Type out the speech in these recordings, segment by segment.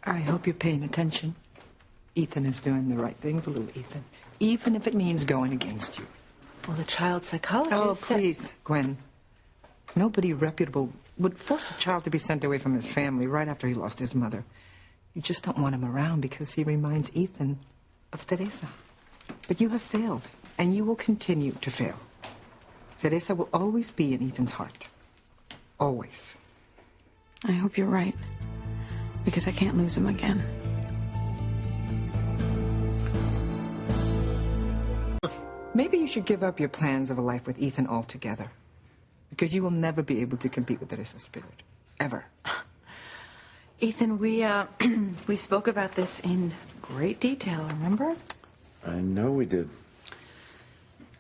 I hope you're paying attention. Ethan is doing the right thing for little Ethan, even if it means going against you. Well, the child psychologist... Oh, please, Gwen. Nobody reputable would force a child to be sent away from his family right after he lost his mother. You just don't want him around because he reminds Ethan of Teresa. But you have failed, and you will continue to fail. Teresa will always be in Ethan's heart. Always. I hope you're right, because I can't lose him again. Maybe you should give up your plans of a life with Ethan altogether. Because you will never be able to compete with Teresa's spirit. Ever. Ethan, we spoke about this in great detail, remember? I know we did.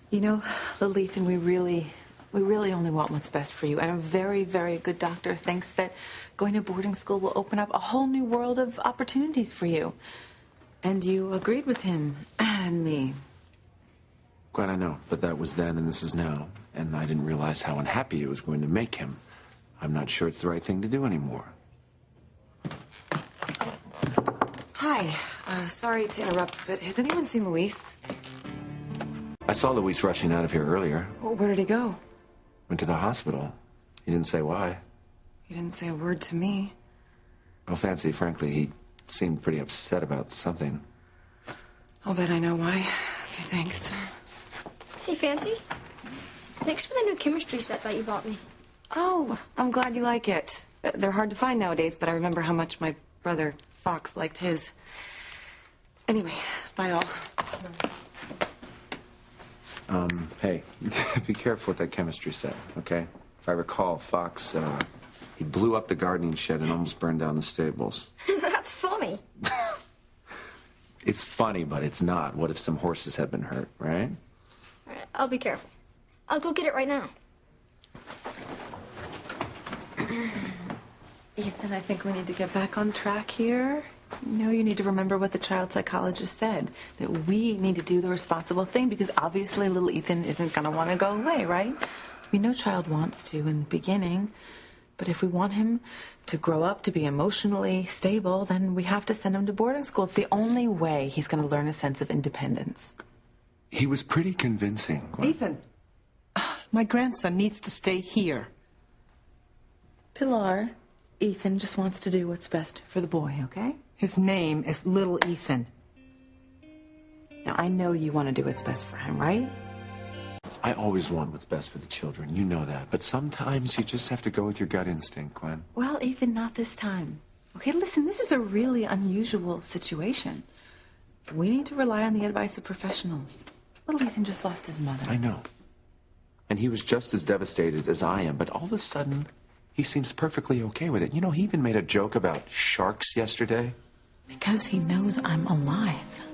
You know, little Ethan, we really only want what's best for you. And a very, very good doctor thinks that going to boarding school will open up a whole new world of opportunities for you. And you agreed with him and me. Gwen, I know, but that was then and this is now. And I didn't realize how unhappy it was going to make him. I'm not sure it's the right thing to do anymore. Hi. Sorry to interrupt, but has anyone seen Luis? I saw Luis rushing out of here earlier. Well, where did he go? Went to the hospital. He didn't say why. He didn't say a word to me. Oh, Fancy, frankly, he seemed pretty upset about something. I'll bet I know why. Okay, thanks. Hey, Fancy. Thanks for the new chemistry set that you bought me. Oh, I'm glad you like it. They're hard to find nowadays, but I remember how much my brother Fox liked his. Anyway, bye all. Hey, be careful with that chemistry set, okay? If I recall, Fox, he blew up the gardening shed and almost burned down the stables. That's funny. It's funny, but it's not. What if some horses had been hurt, right? All right, I'll be careful. I'll go get it right now. Ethan, I think we need to get back on track here. You know, you need to remember what the child psychologist said, that we need to do the responsible thing because obviously little Ethan isn't going to want to go away, right? We know child wants to in the beginning, but if we want him to grow up to be emotionally stable, then we have to send him to boarding school. It's the only way he's going to learn a sense of independence. He was pretty convincing. Ethan, my grandson needs to stay here. Pilar, Ethan just wants to do what's best for the boy, okay? His name is Little Ethan. Now, I know you want to do what's best for him, right? I always want what's best for the children. You know that. But sometimes you just have to go with your gut instinct, Gwen. Well, Ethan, not this time. Okay, listen, this is a really unusual situation. We need to rely on the advice of professionals. Little Ethan just lost his mother. I know. And he was just as devastated as I am. But all of a sudden, he seems perfectly okay with it. You know, he even made a joke about sharks yesterday. Because he knows I'm alive.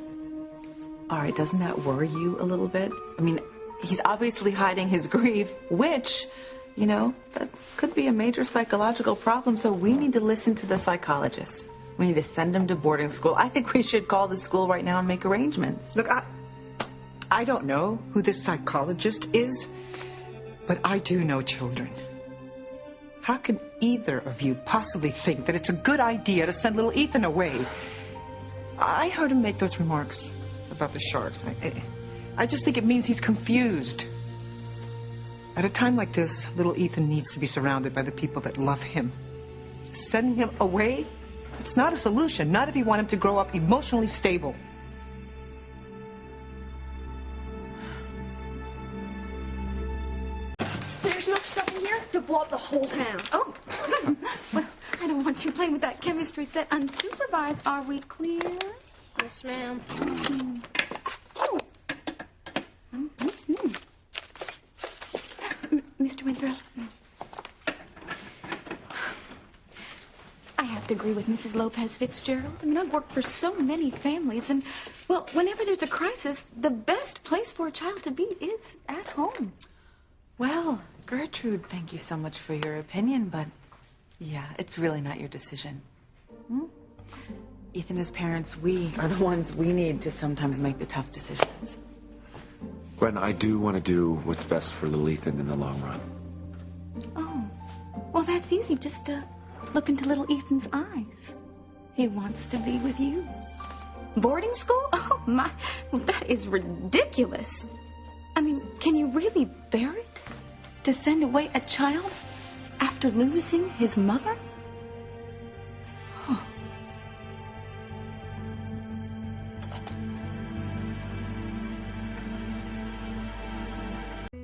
All right, doesn't that worry you a little bit? I mean, he's obviously hiding his grief, which, you know, that could be a major psychological problem. So we need to listen to the psychologist. We need to send him to boarding school. I think we should call the school right now and make arrangements. Look, I don't know who this psychologist is, but I do know children. How can either of you possibly think that it's a good idea to send little Ethan away? I heard him make those remarks about the sharks. I just think it means he's confused. At a time like this, little Ethan needs to be surrounded by the people that love him. Sending him away, it's not a solution, not if you want him to grow up emotionally stable. There's enough stuff in here to blow up the whole town. Oh, well, I don't want you playing with that chemistry set unsupervised. Are we clear? Yes, ma'am. Mr. Winthrop, I have to agree with Mrs. Lopez Fitzgerald. I mean, I've worked for so many families, and, well, whenever there's a crisis, the best place for a child to be is at home. Well, Gertrude, thank you so much for your opinion, but yeah, it's really not your decision. Ethan, as parents, we are the ones we need to sometimes make the tough decisions. Gwen, I do want to do what's best for little Ethan in the long run. Oh, well, that's easy. Just look into little Ethan's eyes. He wants to be with you. Boarding school? Oh, my. Well, that is ridiculous. I mean, can you really bear it? To send away a child after losing his mother? Huh.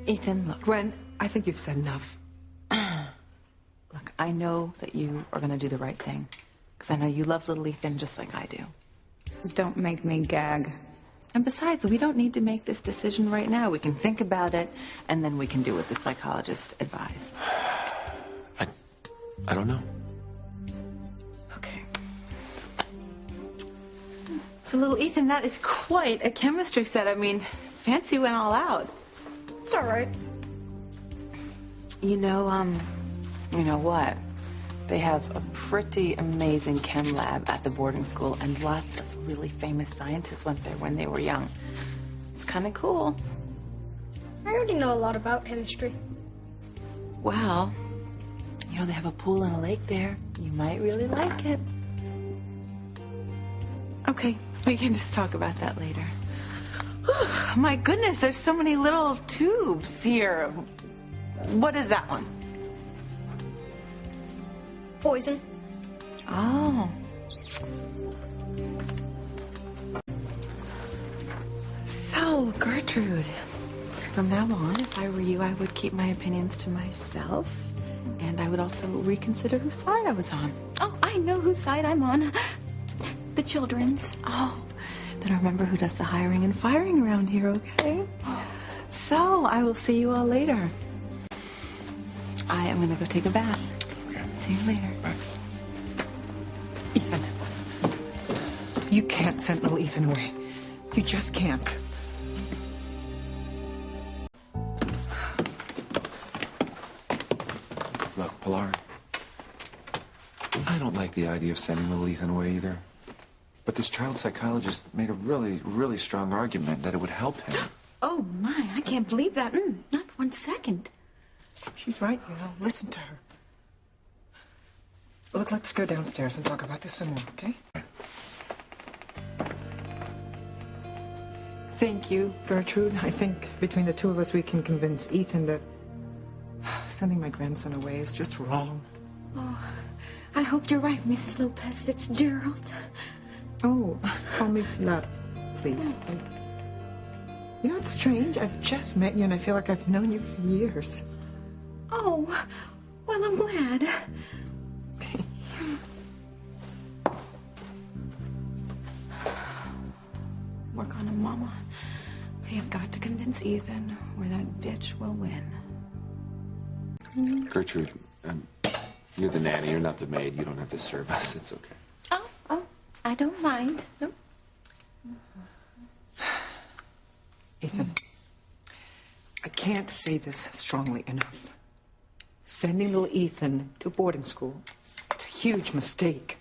Ethan, look. Gwen, I think you've said enough. Look, I know that you are going to do the right thing. Because I know you love little Ethan just like I do. Don't make me gag. And besides, we don't need to make this decision right now. We can think about it, and then we can do what the psychologist advised. I don't know. Okay. So, little Ethan, that is quite a chemistry set. I mean, Fancy went all out. It's all right. You know what? They have a pretty amazing chem lab at the boarding school, and lots of really famous scientists went there when they were young. It's kind of cool. I already know a lot about chemistry. Well, they have a pool and a lake there. You might really like it. Okay, we can just talk about that later. Whew, my goodness, there's so many little tubes here. What is that one? Poison. Oh. So, Gertrude, from now on, if I were you, I would keep my opinions to myself. And I would also reconsider whose side I was on. Oh, I know whose side I'm on. The children's. Oh, then remember who does the hiring and firing around here, okay? So, I will see you all later. I am going to go take a bath. Okay. See you later. Bye. Ethan, you can't send little Ethan away. You just can't. Look, Pilar, I don't like the idea of sending little Ethan away either. But this child psychologist made a really, really strong argument that it would help him. Oh, my, I can't believe that. Not 1 second. She's right, Listen to her. Look, let's go downstairs and talk about this some more, okay? Thank you, Gertrude. I think between the two of us we can convince Ethan that sending my grandson away is just wrong. Oh, I hope you're right, Mrs. Lopez Fitzgerald. Oh, call me Pilar, please. It's strange. I've just met you and I feel like I've known you for years. Oh, well, I'm glad. Work on him, Mama. We have got to convince Ethan or that bitch will win. Gertrude, you're the nanny. You're not the maid. You don't have to serve us. It's okay. Oh, I don't mind. No. Ethan, I can't say this strongly enough. Sending little Ethan to boarding school, it's a huge mistake.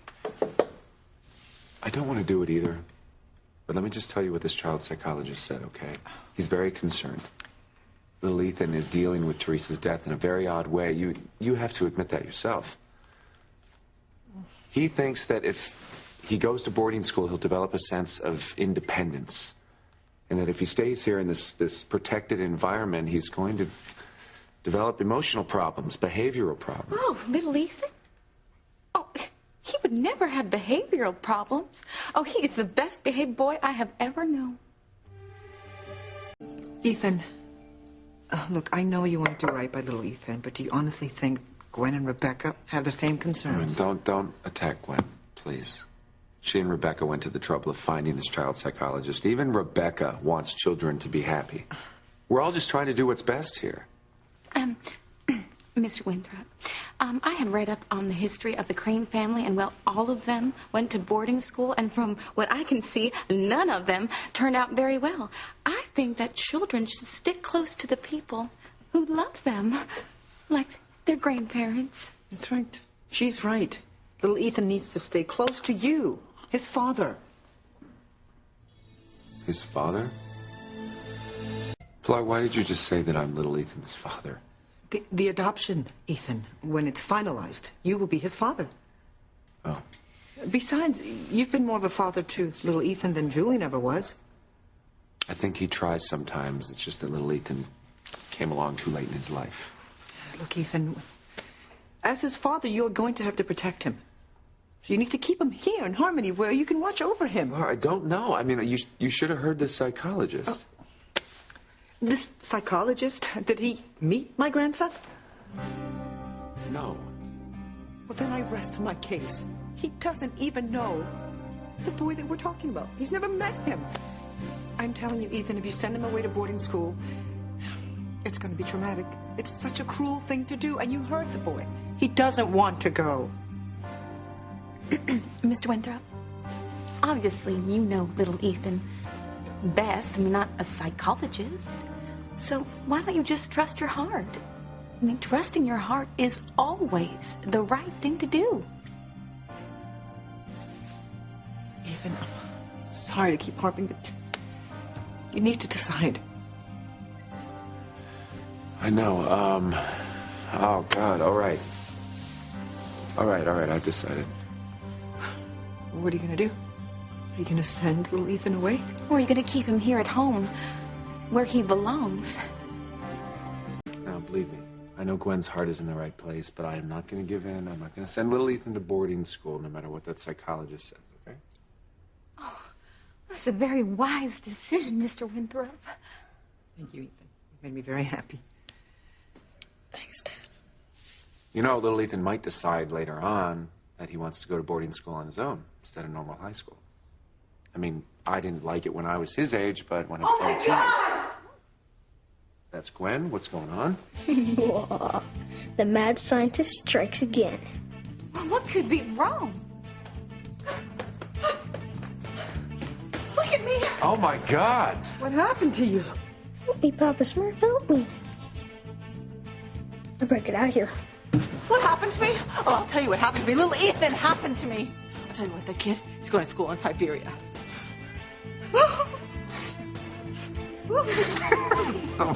I don't want to do it either. But let me just tell you what this child psychologist said, okay? He's very concerned. Little Ethan is dealing with Teresa's death in a very odd way. You have to admit that yourself. He thinks that if he goes to boarding school, he'll develop a sense of independence. And that if he stays here in this protected environment, he's going to develop emotional problems, behavioral problems. Oh, little Ethan? Oh, he would never have behavioral problems. Oh, he is the best behaved boy I have ever known. Ethan, look, I know you want to do right by little Ethan, but do you honestly think Gwen and Rebecca have the same concerns? Don't attack Gwen, please. She and Rebecca went to the trouble of finding this child psychologist. Even Rebecca wants children to be happy. We're all just trying to do what's best here. Mr. Winthrop, I have read up on the history of the Crane family, and, well, all of them went to boarding school, and from what I can see, none of them turned out very well. I think that children should stick close to the people who love them, like their grandparents. That's right. She's right. Little Ethan needs to stay close to you, his father. His father? Pilar, why did you just say that I'm little Ethan's father? The adoption, Ethan, when it's finalized, you will be his father. Oh. Besides, you've been more of a father to little Ethan than Julian ever was. I think he tries sometimes. It's just that little Ethan came along too late in his life. Look, Ethan, as his father, you're going to have to protect him. So you need to keep him here in Harmony where you can watch over him. Well, I don't know. I mean, you should have heard this psychologist. This psychologist, did he meet my grandson? No. Well, then I rest my case. He doesn't even know the boy that we're talking about. He's never met him. I'm telling you, Ethan, if you send him away to boarding school, it's going to be traumatic. It's such a cruel thing to do, and you heard the boy. He doesn't want to go. Mr. Winthrop, obviously you know little Ethan best. I mean, not a psychologist. So why don't you just trust your heart? I mean, trusting your heart is always the right thing to do. Ethan, I'm sorry to keep harping, but you need to decide. I know. Oh, God. All right. All right. I've decided. What are you going to do? Are you going to send little Ethan away? Or are you going to keep him here at home where he belongs? Now, believe me, I know Gwen's heart is in the right place, but I am not going to give in. I'm not going to send little Ethan to boarding school, no matter what that psychologist says, okay? Oh, that's a very wise decision, Mr. Winthrop. Thank you, Ethan. You made me very happy. Thanks, Dad. You know, little Ethan might decide later on that he wants to go to boarding school on his own instead of normal high school. I mean, I didn't like it when I was his age, but when I was 13... God! That's Gwen. What's going on? The mad scientist strikes again. Well, what could be wrong? Look at me! Oh, my God! What happened to you? Help me, Papa Smurf, help me. I better get out of here. What happened to me? Oh, I'll tell you what happened to me. Little Ethan happened to me. I'll tell you what, that kid is going to school in Siberia. Oh.